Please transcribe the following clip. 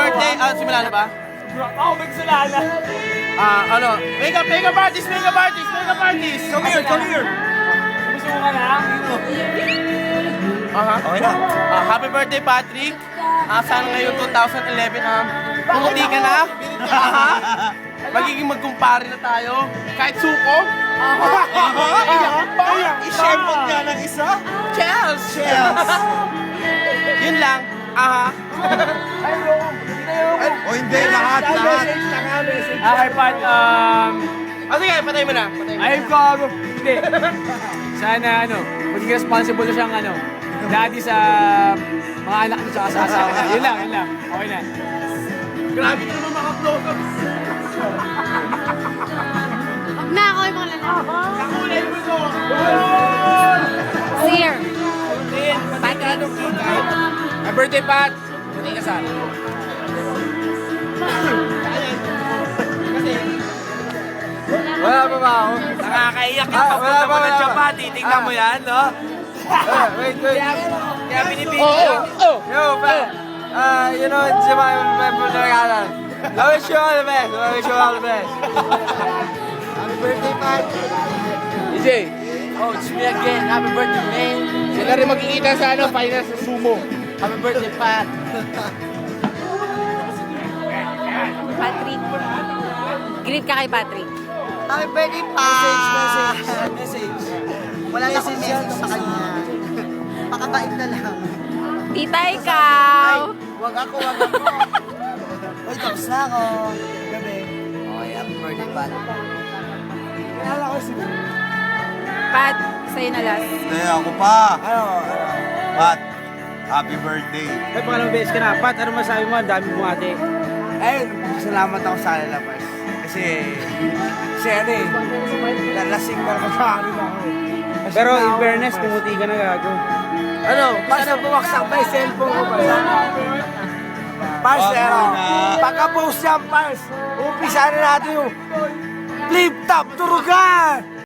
birthday. Simula na ba? Ako, magsimula na. Makeup artist. Come here. Gusto mo ka na? Okay na. Happy birthday, Patrick. Sana ngayon 2011, pumuti ka na. Magiging magkumpare na tayo. Kahit suko. I-shempot nga ng isa. Cheers! Yun lang. O hindi, lahat. Okay, Pat, Sige, patay mo na. ayun ko, hindi. Sana, maging responsible na siyang, daddy sa mga anak niya sa asawa. Yun lang. Okay na. Grabe ka naman maka-close up. Wag na ako yung mga lalaki. Kakulay mo ito. Sir. Happy birthday, Pat. Hindi ka sana. Wala pa ba ako? Nakakaiyak yung pagpunta mo ng Japan. Titignan mo yan, no? Wait. Kaya binibigyan. Yo, man. It's my regalo. I wish you all the best. Happy birthday, Pat. DJ. Oh, it's me again. Happy birthday, man. Sila rin magkikita sa final sa sumo. Happy birthday, Pat. Patrick. Greet ka kay Patrick. Happy birthday pa! Message. Wala na akong message sa kanya. Pakabait na lang. Tita, ikaw. Wag ako. Uy, tapos na ako. Gabi. Okay, happy birthday pa. Kilala ko si... Pat, sa'yo na last. Hindi, ako pa. Pat, happy birthday. Ay, pangalawang beses ka na. Pat, ano masabi mo? Ang dami mo ate. Ayun, salamat ako sa kanila, Pars. Kasi lalasing na naman sa akin ako eh. Pero in fairness, pumuti ka na gago. Pars, bumaksak pa yung cellphone ko, Pars. Pars, pagka-post yan, Pars, umpisa na natin yung flip top turugan!